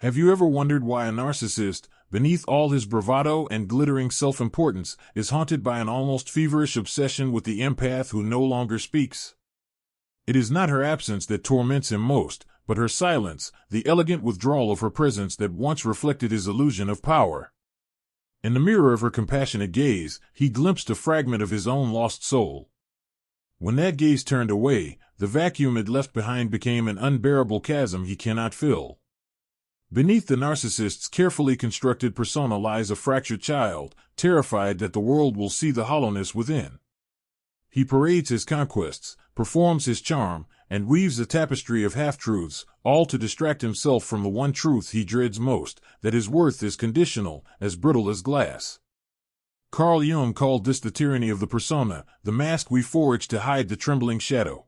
Have you ever wondered why a narcissist, beneath all his bravado and glittering self-importance, is haunted by an almost feverish obsession with the empath who no longer speaks? It is not her absence that torments him most, but her silence, the elegant withdrawal of her presence that once reflected his illusion of power. In the mirror of her compassionate gaze, he glimpsed a fragment of his own lost soul. When that gaze turned away, the vacuum it left behind became an unbearable chasm he cannot fill. Beneath the narcissist's carefully constructed persona lies a fractured child, terrified that the world will see the hollowness within. He parades his conquests, performs his charm, and weaves a tapestry of half-truths, all to distract himself from the one truth he dreads most, that his worth is conditional, as brittle as glass. Carl Jung called this the tyranny of the persona, the mask we forge to hide the trembling shadow.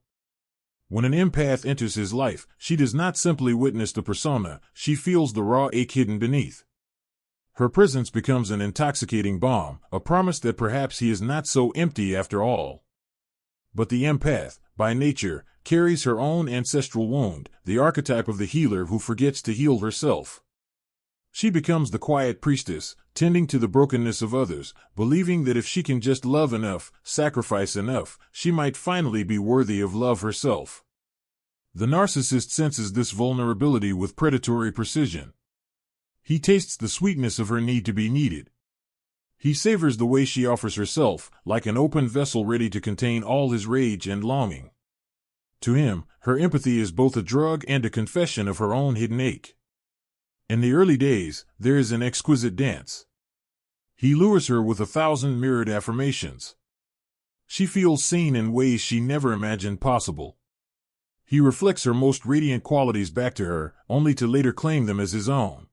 When an empath enters his life, she does not simply witness the persona, she feels the raw ache hidden beneath. Her presence becomes an intoxicating balm, a promise that perhaps he is not so empty after all. But the empath, by nature, carries her own ancestral wound, the archetype of the healer who forgets to heal herself. She becomes the quiet priestess, tending to the brokenness of others, believing that if she can just love enough, sacrifice enough, she might finally be worthy of love herself. The narcissist senses this vulnerability with predatory precision. He tastes the sweetness of her need to be needed. He savors the way she offers herself, like an open vessel ready to contain all his rage and longing. To him, her empathy is both a drug and a confession of her own hidden ache. In the early days, there is an exquisite dance. He lures her with 1,000 mirrored affirmations. She feels seen in ways she never imagined possible. He reflects her most radiant qualities back to her, only to later claim them as his own.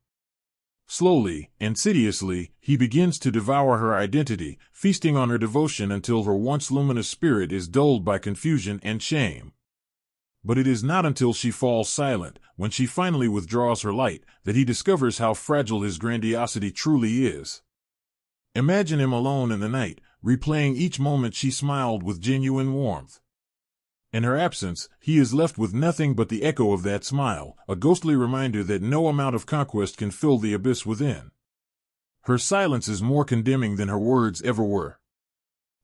Slowly, insidiously, he begins to devour her identity, feasting on her devotion until her once luminous spirit is dulled by confusion and shame. But it is not until she falls silent, when she finally withdraws her light, that he discovers how fragile his grandiosity truly is. Imagine him alone in the night, replaying each moment she smiled with genuine warmth. In her absence, he is left with nothing but the echo of that smile, a ghostly reminder that no amount of conquest can fill the abyss within. Her silence is more condemning than her words ever were.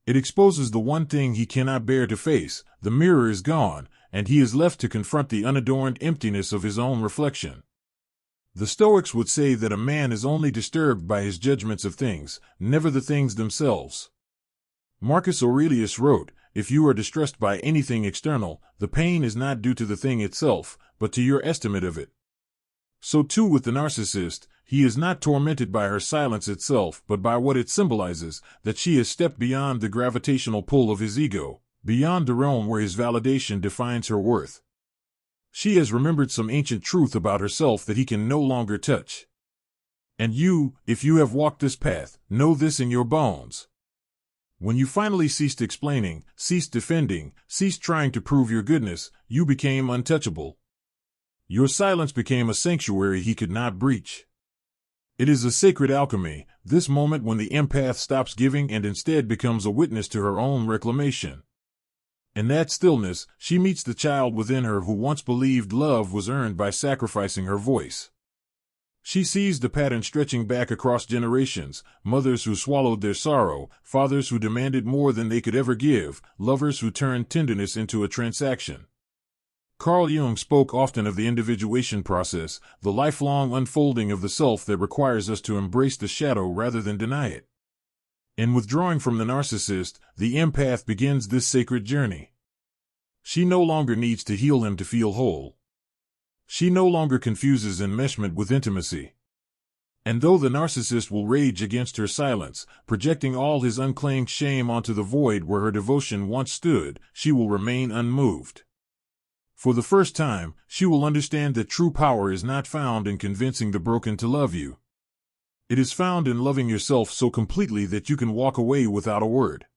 It exposes the one thing he cannot bear to face. The mirror is gone, and he is left to confront the unadorned emptiness of his own reflection. The Stoics would say that a man is only disturbed by his judgments of things, never the things themselves. Marcus Aurelius wrote, "If you are distressed by anything external, the pain is not due to the thing itself, but to your estimate of it." So too with the narcissist, he is not tormented by her silence itself, but by what it symbolizes, that she has stepped beyond the gravitational pull of his ego, beyond the realm where his validation defines her worth. She has remembered some ancient truth about herself that he can no longer touch. And you, if you have walked this path, know this in your bones. When you finally ceased explaining, ceased defending, ceased trying to prove your goodness, you became untouchable. Your silence became a sanctuary he could not breach. It is a sacred alchemy, this moment when the empath stops giving and instead becomes a witness to her own reclamation. In that stillness, she meets the child within her who once believed love was earned by sacrificing her voice. She sees the pattern stretching back across generations, mothers who swallowed their sorrow, fathers who demanded more than they could ever give, lovers who turned tenderness into a transaction. Carl Jung spoke often of the individuation process, the lifelong unfolding of the self that requires us to embrace the shadow rather than deny it. In withdrawing from the narcissist, the empath begins this sacred journey. She no longer needs to heal him to feel whole. She no longer confuses enmeshment with intimacy. And though the narcissist will rage against her silence, projecting all his unclaimed shame onto the void where her devotion once stood, she will remain unmoved. For the first time, she will understand that true power is not found in convincing the broken to love you. It is found in loving yourself so completely that you can walk away without a word.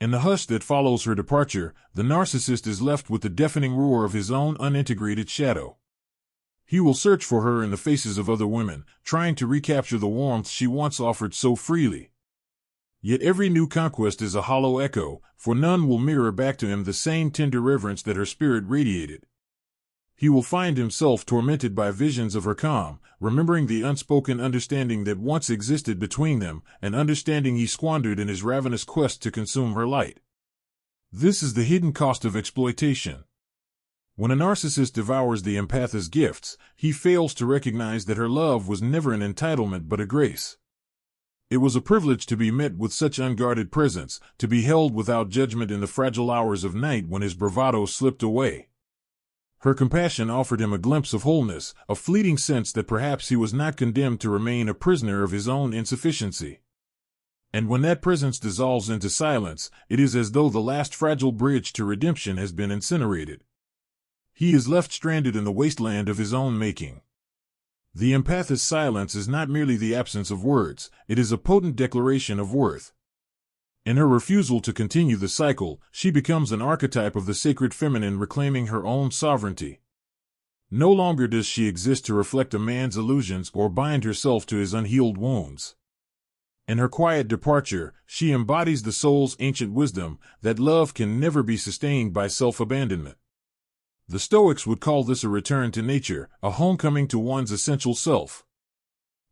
In the hush that follows her departure, the narcissist is left with the deafening roar of his own unintegrated shadow. He will search for her in the faces of other women, trying to recapture the warmth she once offered so freely. Yet every new conquest is a hollow echo, for none will mirror back to him the same tender reverence that her spirit radiated. He will find himself tormented by visions of her calm, remembering the unspoken understanding that once existed between them, an understanding he squandered in his ravenous quest to consume her light. This is the hidden cost of exploitation. When a narcissist devours the empath's gifts, he fails to recognize that her love was never an entitlement but a grace. It was a privilege to be met with such unguarded presence, to be held without judgment in the fragile hours of night when his bravado slipped away. Her compassion offered him a glimpse of wholeness, a fleeting sense that perhaps he was not condemned to remain a prisoner of his own insufficiency. And when that presence dissolves into silence, it is as though the last fragile bridge to redemption has been incinerated. He is left stranded in the wasteland of his own making. The empath's silence is not merely the absence of words, it is a potent declaration of worth. In her refusal to continue the cycle, she becomes an archetype of the sacred feminine reclaiming her own sovereignty. No longer does she exist to reflect a man's illusions or bind herself to his unhealed wounds. In her quiet departure, she embodies the soul's ancient wisdom that love can never be sustained by self-abandonment. The Stoics would call this a return to nature, a homecoming to one's essential self.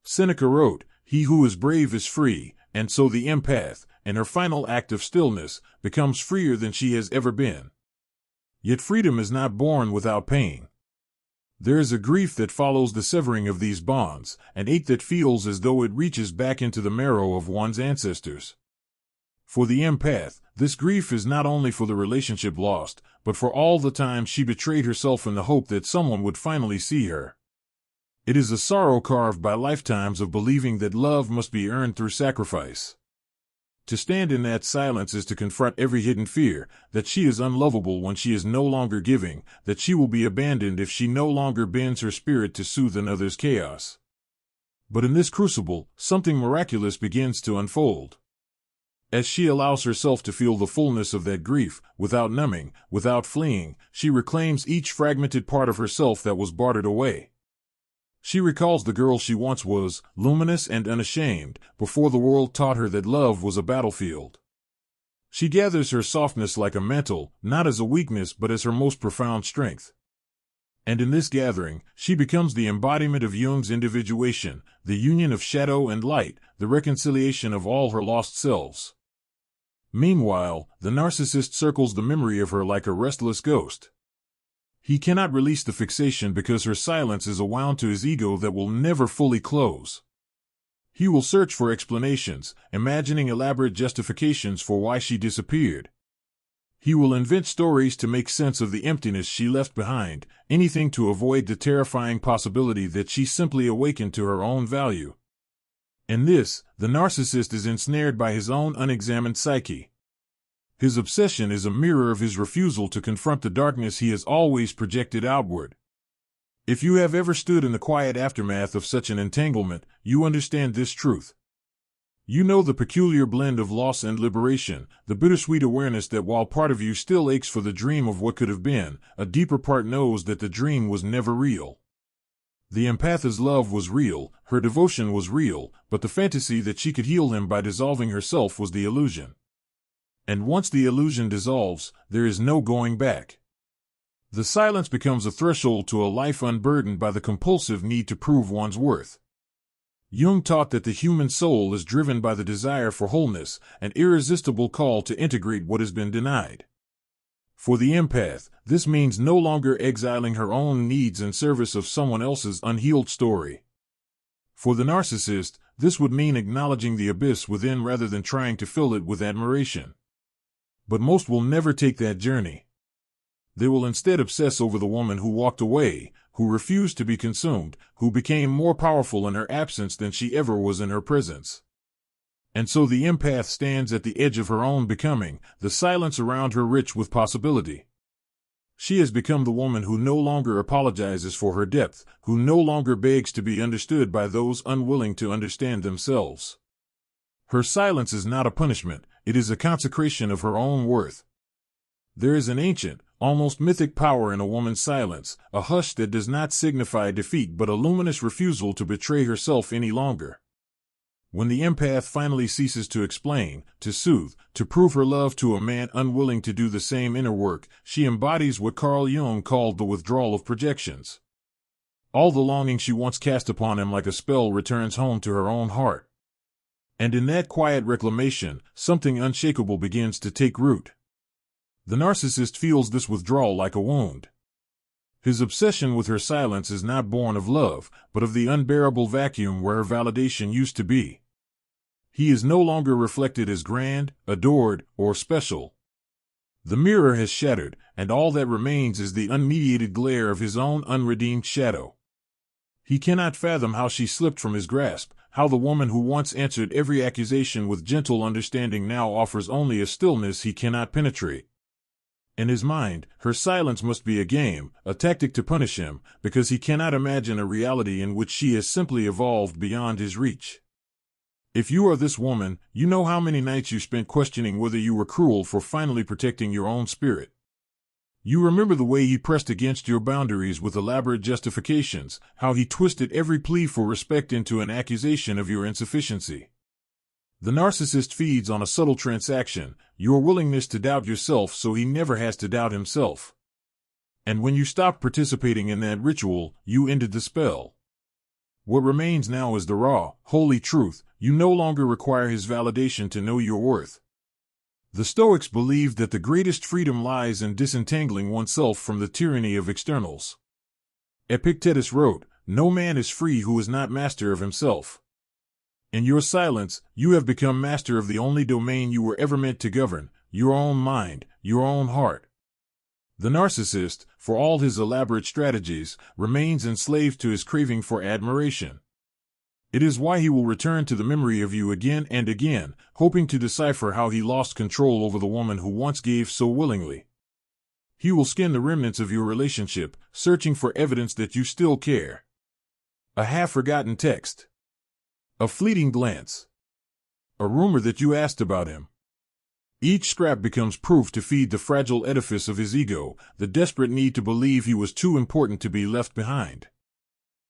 Seneca wrote, "He who is brave is free," and so the empath, in her final act of stillness, becomes freer than she has ever been. Yet freedom is not born without pain. There is a grief that follows the severing of these bonds, an ache that feels as though it reaches back into the marrow of one's ancestors. For the empath, this grief is not only for the relationship lost, but for all the time she betrayed herself in the hope that someone would finally see her. It is a sorrow carved by lifetimes of believing that love must be earned through sacrifice. To stand in that silence is to confront every hidden fear, that she is unlovable when she is no longer giving, that she will be abandoned if she no longer bends her spirit to soothe another's chaos. But in this crucible, something miraculous begins to unfold. As she allows herself to feel the fullness of that grief, without numbing, without fleeing, she reclaims each fragmented part of herself that was bartered away. She recalls the girl she once was, luminous and unashamed, before the world taught her that love was a battlefield. She gathers her softness like a mantle, not as a weakness but as her most profound strength. And in this gathering, she becomes the embodiment of Jung's individuation, the union of shadow and light, the reconciliation of all her lost selves. Meanwhile, the narcissist circles the memory of her like a restless ghost. He cannot release the fixation because her silence is a wound to his ego that will never fully close. He will search for explanations, imagining elaborate justifications for why she disappeared. He will invent stories to make sense of the emptiness she left behind, anything to avoid the terrifying possibility that she simply awakened to her own value. In this, the narcissist is ensnared by his own unexamined psyche. His obsession is a mirror of his refusal to confront the darkness he has always projected outward. If you have ever stood in the quiet aftermath of such an entanglement, you understand this truth. You know the peculiar blend of loss and liberation, the bittersweet awareness that while part of you still aches for the dream of what could have been, a deeper part knows that the dream was never real. The empath's love was real, her devotion was real, but the fantasy that she could heal him by dissolving herself was the illusion. And once the illusion dissolves, there is no going back. The silence becomes a threshold to a life unburdened by the compulsive need to prove one's worth. Jung taught that the human soul is driven by the desire for wholeness, an irresistible call to integrate what has been denied. For the empath, this means no longer exiling her own needs in service of someone else's unhealed story. For the narcissist, this would mean acknowledging the abyss within rather than trying to fill it with admiration. But most will never take that journey. They will instead obsess over the woman who walked away, who refused to be consumed, who became more powerful in her absence than she ever was in her presence. And so the empath stands at the edge of her own becoming, the silence around her rich with possibility. She has become the woman who no longer apologizes for her depth, who no longer begs to be understood by those unwilling to understand themselves. Her silence is not a punishment, it is a consecration of her own worth. There is an ancient, almost mythic power in a woman's silence, a hush that does not signify defeat but a luminous refusal to betray herself any longer. When the empath finally ceases to explain, to soothe, to prove her love to a man unwilling to do the same inner work, she embodies what Carl Jung called the withdrawal of projections. All the longing she once cast upon him like a spell returns home to her own heart. And in that quiet reclamation, something unshakable begins to take root. The narcissist feels this withdrawal like a wound. His obsession with her silence is not born of love, but of the unbearable vacuum where her validation used to be. He is no longer reflected as grand, adored, or special. The mirror has shattered, and all that remains is the unmediated glare of his own unredeemed shadow. He cannot fathom how she slipped from his grasp, how the woman who once answered every accusation with gentle understanding now offers only a stillness he cannot penetrate. In his mind, her silence must be a game, a tactic to punish him, because he cannot imagine a reality in which she has simply evolved beyond his reach. If you are this woman, you know how many nights you spent questioning whether you were cruel for finally protecting your own spirit. You remember the way he pressed against your boundaries with elaborate justifications, how he twisted every plea for respect into an accusation of your insufficiency. The narcissist feeds on a subtle transaction, your willingness to doubt yourself so he never has to doubt himself. And when you stopped participating in that ritual, you ended the spell. What remains now is the raw, holy truth. You no longer require his validation to know your worth. The Stoics believed that the greatest freedom lies in disentangling oneself from the tyranny of externals. Epictetus wrote, "No man is free who is not master of himself." In your silence, you have become master of the only domain you were ever meant to govern, your own mind, your own heart. The narcissist, for all his elaborate strategies, remains enslaved to his craving for admiration. It is why he will return to the memory of you again and again, hoping to decipher how he lost control over the woman who once gave so willingly. He will skim the remnants of your relationship, searching for evidence that you still care. A half-forgotten text. A fleeting glance. A rumor that you asked about him. Each scrap becomes proof to feed the fragile edifice of his ego, the desperate need to believe he was too important to be left behind.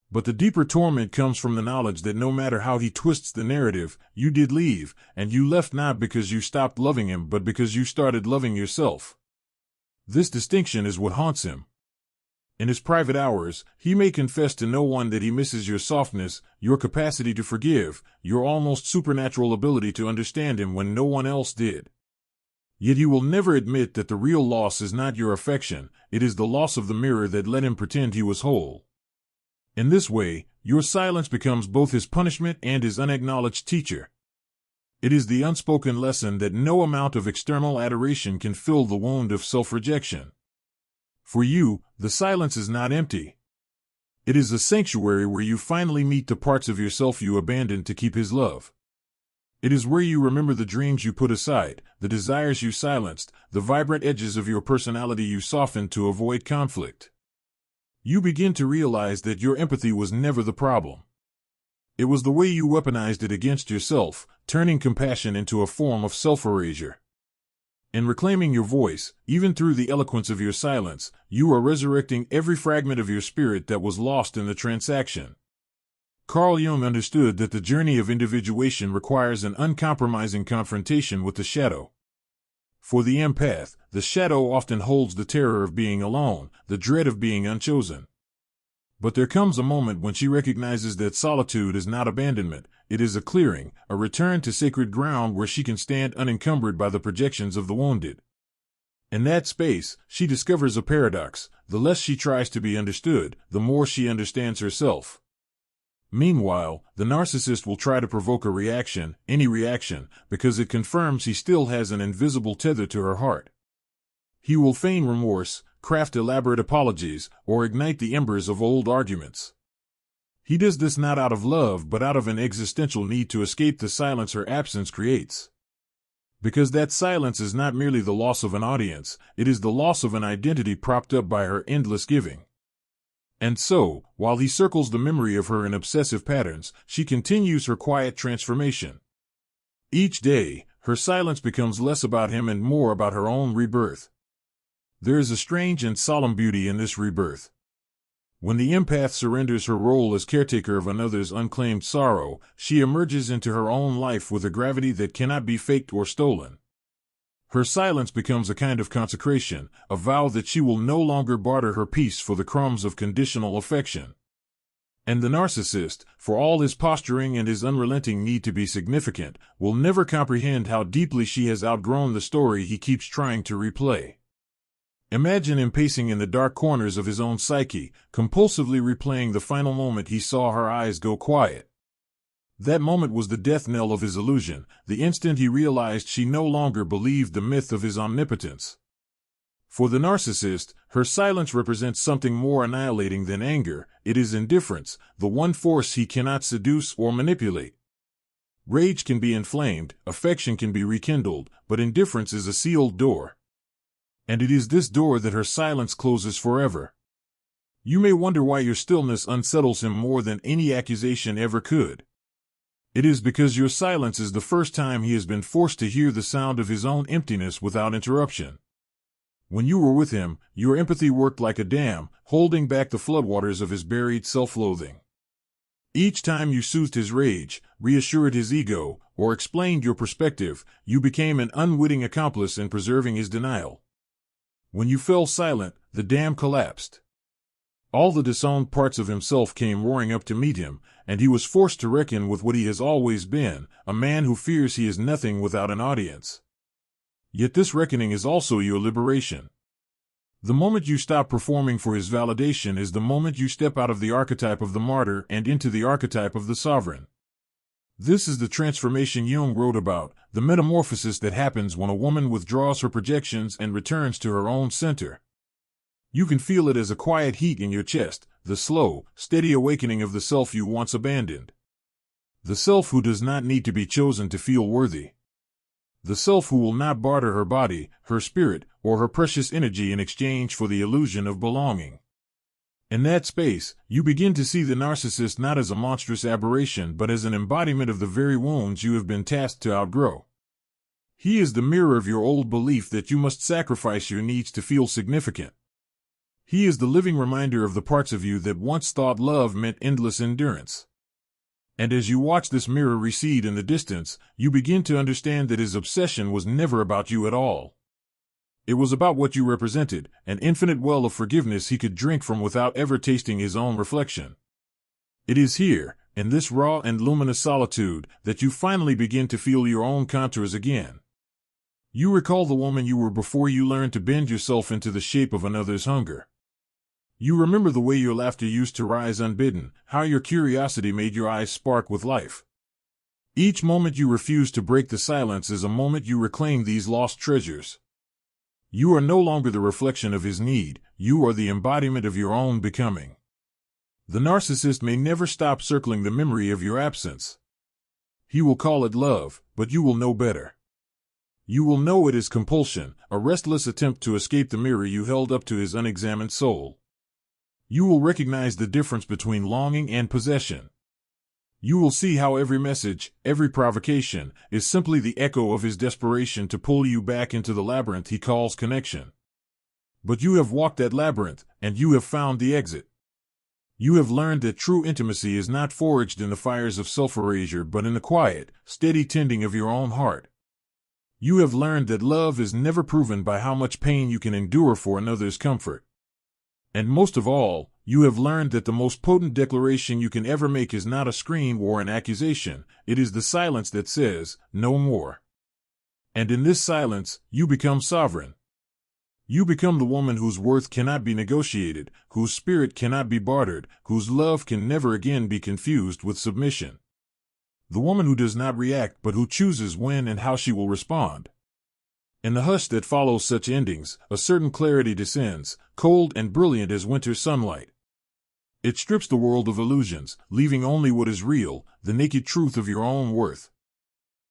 But the deeper torment comes from the knowledge that no matter how he twists the narrative, you did leave, and you left not because you stopped loving him but because you started loving yourself. This distinction is what haunts him. In his private hours, he may confess to no one that he misses your softness, your capacity to forgive, your almost supernatural ability to understand him when no one else did. Yet he will never admit that the real loss is not your affection, it is the loss of the mirror that let him pretend he was whole. In this way, your silence becomes both his punishment and his unacknowledged teacher. It is the unspoken lesson that no amount of external adoration can fill the wound of self-rejection. For you, the silence is not empty. It is a sanctuary where you finally meet the parts of yourself you abandoned to keep his love. It is where you remember the dreams you put aside, the desires you silenced, the vibrant edges of your personality you softened to avoid conflict. You begin to realize that your empathy was never the problem. It was the way you weaponized it against yourself, turning compassion into a form of self-erasure. In reclaiming your voice, even through the eloquence of your silence, you are resurrecting every fragment of your spirit that was lost in the transaction. Carl Jung understood that the journey of individuation requires an uncompromising confrontation with the shadow. For the empath, the shadow often holds the terror of being alone, the dread of being unchosen. But there comes a moment when she recognizes that solitude is not abandonment, it is a clearing, a return to sacred ground where she can stand unencumbered by the projections of the wounded. In that space, she discovers a paradox: the less she tries to be understood, the more she understands herself. Meanwhile, the narcissist will try to provoke a reaction, any reaction, because it confirms he still has an invisible tether to her heart. He will feign remorse, craft elaborate apologies, or ignite the embers of old arguments. He does this not out of love but out of an existential need to escape the silence her absence creates. Because that silence is not merely the loss of an audience, it is the loss of an identity propped up by her endless giving. And so, while he circles the memory of her in obsessive patterns, she continues her quiet transformation. Each day, her silence becomes less about him and more about her own rebirth. There is a strange and solemn beauty in this rebirth. When the empath surrenders her role as caretaker of another's unclaimed sorrow, she emerges into her own life with a gravity that cannot be faked or stolen. Her silence becomes a kind of consecration, a vow that she will no longer barter her peace for the crumbs of conditional affection. And the narcissist, for all his posturing and his unrelenting need to be significant, will never comprehend how deeply she has outgrown the story he keeps trying to replay. Imagine him pacing in the dark corners of his own psyche, compulsively replaying the final moment he saw her eyes go quiet. That moment was the death knell of his illusion, the instant he realized she no longer believed the myth of his omnipotence. For the narcissist, her silence represents something more annihilating than anger. It is indifference, the one force he cannot seduce or manipulate. Rage can be inflamed, affection can be rekindled, but indifference is a sealed door. And it is this door that her silence closes forever. You may wonder why your stillness unsettles him more than any accusation ever could. It is because your silence is the first time he has been forced to hear the sound of his own emptiness without interruption. When you were with him, your empathy worked like a dam, holding back the floodwaters of his buried self-loathing. Each time you soothed his rage, reassured his ego, or explained your perspective, you became an unwitting accomplice in preserving his denial. When you fell silent, the dam collapsed. All the disowned parts of himself came roaring up to meet him, and he was forced to reckon with what he has always been, a man who fears he is nothing without an audience. Yet this reckoning is also your liberation. The moment you stop performing for his validation is the moment you step out of the archetype of the martyr and into the archetype of the sovereign. This is the transformation Jung wrote about, the metamorphosis that happens when a woman withdraws her projections and returns to her own center. You can feel it as a quiet heat in your chest, the slow, steady awakening of the self you once abandoned. The self who does not need to be chosen to feel worthy. The self who will not barter her body, her spirit, or her precious energy in exchange for the illusion of belonging. In that space, you begin to see the narcissist not as a monstrous aberration but as an embodiment of the very wounds you have been tasked to outgrow. He is the mirror of your old belief that you must sacrifice your needs to feel significant. He is the living reminder of the parts of you that once thought love meant endless endurance. And as you watch this mirror recede in the distance, you begin to understand that his obsession was never about you at all. It was about what you represented, an infinite well of forgiveness he could drink from without ever tasting his own reflection. It is here, in this raw and luminous solitude, that you finally begin to feel your own contours again. You recall the woman you were before you learned to bend yourself into the shape of another's hunger. You remember the way your laughter used to rise unbidden, how your curiosity made your eyes spark with life. Each moment you refuse to break the silence is a moment you reclaim these lost treasures. You are no longer the reflection of his need, you are the embodiment of your own becoming. The narcissist may never stop circling the memory of your absence. He will call it love, but you will know better. You will know it is compulsion, a restless attempt to escape the mirror you held up to his unexamined soul. You will recognize the difference between longing and possession. You will see how every message, every provocation, is simply the echo of his desperation to pull you back into the labyrinth he calls connection. But you have walked that labyrinth, and you have found the exit. You have learned that true intimacy is not forged in the fires of self-erasure but in the quiet, steady tending of your own heart. You have learned that love is never proven by how much pain you can endure for another's comfort. And most of all, you have learned that the most potent declaration you can ever make is not a scream or an accusation, it is the silence that says, no more. And in this silence, you become sovereign. You become the woman whose worth cannot be negotiated, whose spirit cannot be bartered, whose love can never again be confused with submission. The woman who does not react but who chooses when and how she will respond. In the hush that follows such endings, a certain clarity descends, cold and brilliant as winter sunlight. It strips the world of illusions, leaving only what is real, the naked truth of your own worth.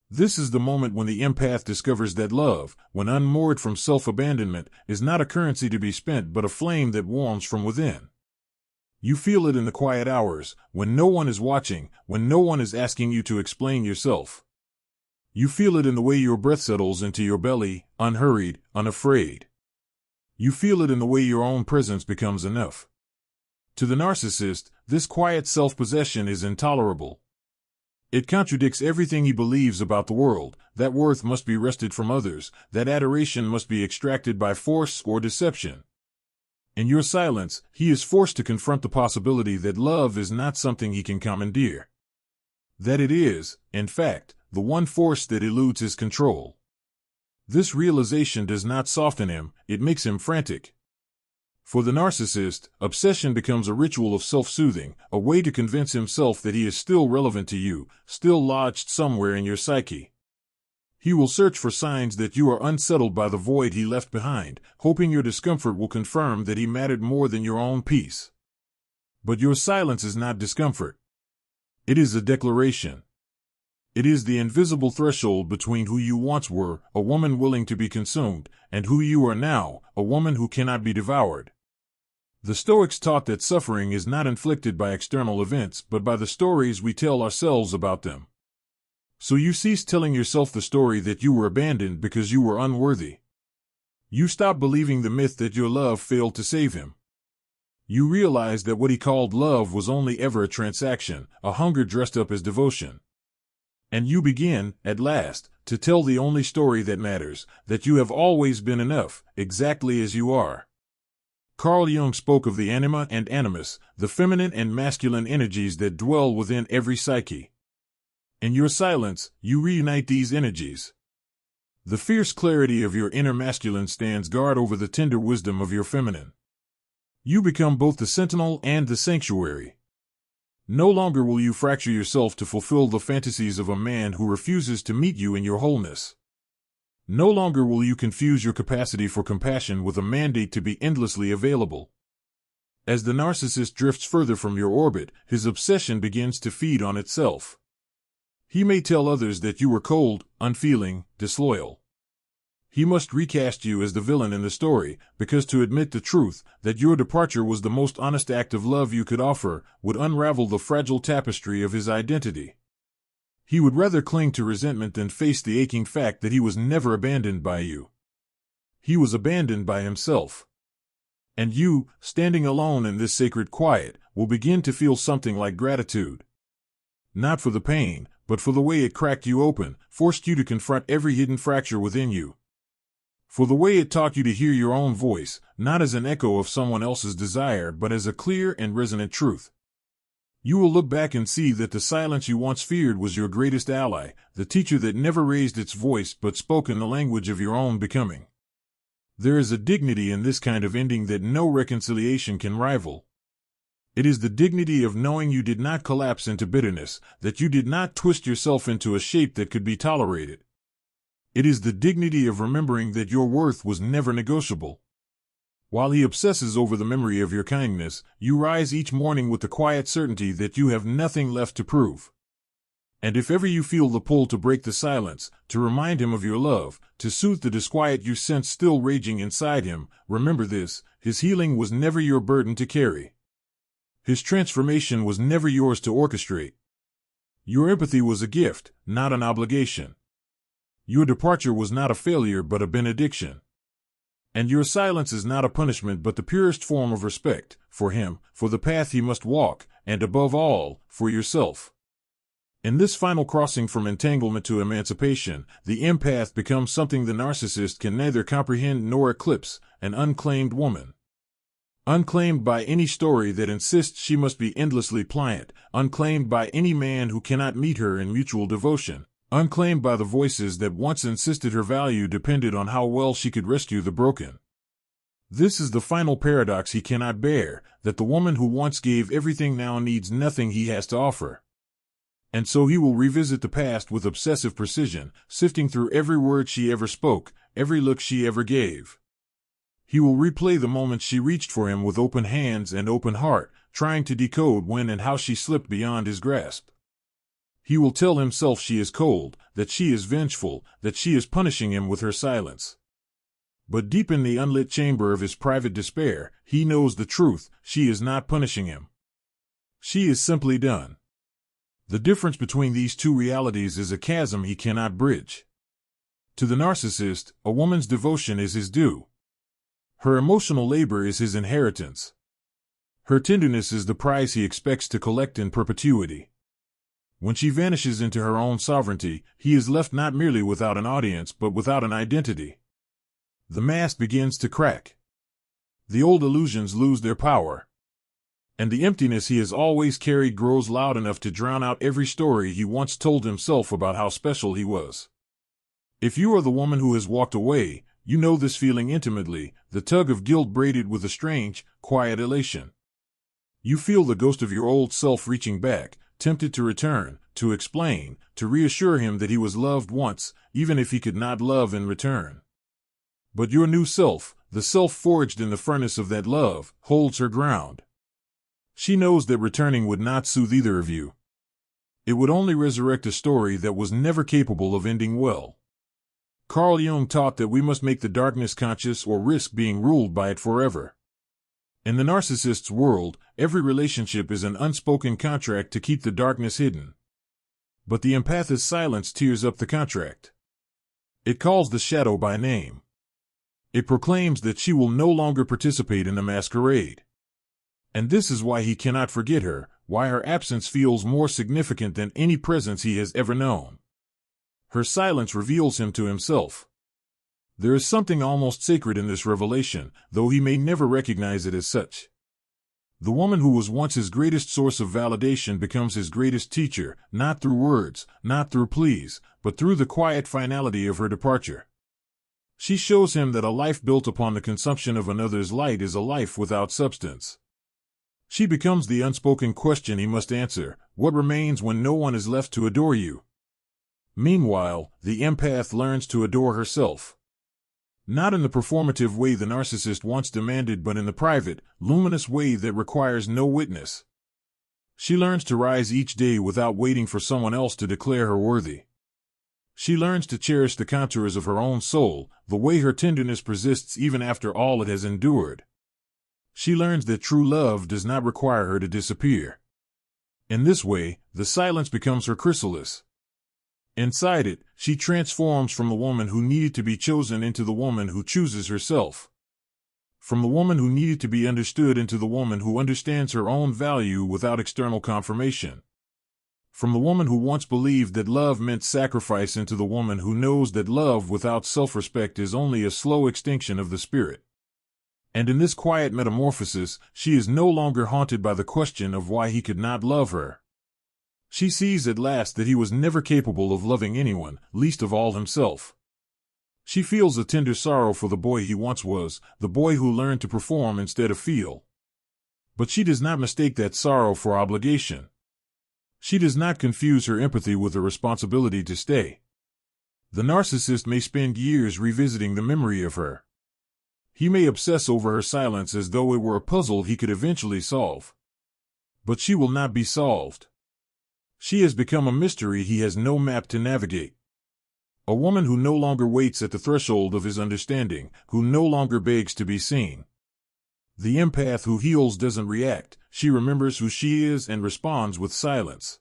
This is the moment when the empath discovers that love, when unmoored from self-abandonment, is not a currency to be spent but a flame that warms from within. You feel it in the quiet hours, when no one is watching, when no one is asking you to explain yourself. You feel it in the way your breath settles into your belly, unhurried, unafraid. You feel it in the way your own presence becomes enough. To the narcissist, this quiet self-possession is intolerable. It contradicts everything he believes about the world, that worth must be wrested from others, that adoration must be extracted by force or deception. In your silence, he is forced to confront the possibility that love is not something he can commandeer. That it is, in fact, the one force that eludes his control. This realization does not soften him, it makes him frantic. For the narcissist, obsession becomes a ritual of self-soothing, a way to convince himself that he is still relevant to you, still lodged somewhere in your psyche. He will search for signs that you are unsettled by the void he left behind, hoping your discomfort will confirm that he mattered more than your own peace. But your silence is not discomfort. It is a declaration. It is the invisible threshold between who you once were, a woman willing to be consumed, and who you are now, a woman who cannot be devoured. The Stoics taught that suffering is not inflicted by external events but by the stories we tell ourselves about them. So you cease telling yourself the story that you were abandoned because you were unworthy. You stop believing the myth that your love failed to save him. You realize that what he called love was only ever a transaction, a hunger dressed up as devotion. And you begin, at last, to tell the only story that matters, that you have always been enough, exactly as you are. Carl Jung spoke of the anima and animus, the feminine and masculine energies that dwell within every psyche. In your silence, you reunite these energies. The fierce clarity of your inner masculine stands guard over the tender wisdom of your feminine. You become both the sentinel and the sanctuary. No longer will you fracture yourself to fulfill the fantasies of a man who refuses to meet you in your wholeness. No longer will you confuse your capacity for compassion with a mandate to be endlessly available. As the narcissist drifts further from your orbit, his obsession begins to feed on itself. He may tell others that you were cold, unfeeling, disloyal. He must recast you as the villain in the story, because to admit the truth, that your departure was the most honest act of love you could offer, would unravel the fragile tapestry of his identity. He would rather cling to resentment than face the aching fact that he was never abandoned by you. He was abandoned by himself. And you, standing alone in this sacred quiet, will begin to feel something like gratitude. Not for the pain, but for the way it cracked you open, forced you to confront every hidden fracture within you. For the way it taught you to hear your own voice, not as an echo of someone else's desire, but as a clear and resonant truth. You will look back and see that the silence you once feared was your greatest ally, the teacher that never raised its voice but spoke in the language of your own becoming. There is a dignity in this kind of ending that no reconciliation can rival. It is the dignity of knowing you did not collapse into bitterness, that you did not twist yourself into a shape that could be tolerated. It is the dignity of remembering that your worth was never negotiable. While he obsesses over the memory of your kindness, you rise each morning with the quiet certainty that you have nothing left to prove. And if ever you feel the pull to break the silence, to remind him of your love, to soothe the disquiet you sense still raging inside him, remember this: his healing was never your burden to carry. His transformation was never yours to orchestrate. Your empathy was a gift, not an obligation. Your departure was not a failure but a benediction. And your silence is not a punishment but the purest form of respect, for him, for the path he must walk, and above all, for yourself. In this final crossing from entanglement to emancipation, the empath becomes something the narcissist can neither comprehend nor eclipse, an unclaimed woman. Unclaimed by any story that insists she must be endlessly pliant, unclaimed by any man who cannot meet her in mutual devotion, unclaimed by the voices that once insisted her value depended on how well she could rescue the broken. This is the final paradox he cannot bear, that the woman who once gave everything now needs nothing he has to offer. And so he will revisit the past with obsessive precision, sifting through every word she ever spoke, every look she ever gave. He will replay the moments she reached for him with open hands and open heart, trying to decode when and how she slipped beyond his grasp. He will tell himself she is cold, that she is vengeful, that she is punishing him with her silence. But deep in the unlit chamber of his private despair, he knows the truth: she is not punishing him. She is simply done. The difference between these two realities is a chasm he cannot bridge. To the narcissist, a woman's devotion is his due. Her emotional labor is his inheritance. Her tenderness is the prize he expects to collect in perpetuity. When she vanishes into her own sovereignty, he is left not merely without an audience but without an identity. The mask begins to crack. The old illusions lose their power. And the emptiness he has always carried grows loud enough to drown out every story he once told himself about how special he was. If you are the woman who has walked away, you know this feeling intimately, the tug of guilt braided with a strange, quiet elation. You feel the ghost of your old self reaching back, tempted to return, to explain, to reassure him that he was loved once, even if he could not love in return. But your new self, the self forged in the furnace of that love, holds her ground. She knows that returning would not soothe either of you. It would only resurrect a story that was never capable of ending well. Carl Jung taught that we must make the darkness conscious or risk being ruled by it forever. In the narcissist's world, every relationship is an unspoken contract to keep the darkness hidden. But the empath's silence tears up the contract. It calls the shadow by name. It proclaims that she will no longer participate in the masquerade. And this is why he cannot forget her, why her absence feels more significant than any presence he has ever known. Her silence reveals him to himself. There is something almost sacred in this revelation, though he may never recognize it as such. The woman who was once his greatest source of validation becomes his greatest teacher, not through words, not through pleas, but through the quiet finality of her departure. She shows him that a life built upon the consumption of another's light is a life without substance. She becomes the unspoken question he must answer: what remains when no one is left to adore you? Meanwhile, the empath learns to adore herself. Not in the performative way the narcissist once demanded, but in the private, luminous way that requires no witness. She learns to rise each day without waiting for someone else to declare her worthy. She learns to cherish the contours of her own soul, the way her tenderness persists even after all it has endured. She learns that true love does not require her to disappear. In this way, the silence becomes her chrysalis. Inside it, she transforms from the woman who needed to be chosen into the woman who chooses herself. From the woman who needed to be understood into the woman who understands her own value without external confirmation. From the woman who once believed that love meant sacrifice into the woman who knows that love without self-respect is only a slow extinction of the spirit. And in this quiet metamorphosis, she is no longer haunted by the question of why he could not love her. She sees at last that he was never capable of loving anyone, least of all himself. She feels a tender sorrow for the boy he once was, the boy who learned to perform instead of feel. But she does not mistake that sorrow for obligation. She does not confuse her empathy with a responsibility to stay. The narcissist may spend years revisiting the memory of her. He may obsess over her silence as though it were a puzzle he could eventually solve. But she will not be solved. She has become a mystery he has no map to navigate. A woman who no longer waits at the threshold of his understanding, who no longer begs to be seen. The empath who heals doesn't react, she remembers who she is and responds with silence.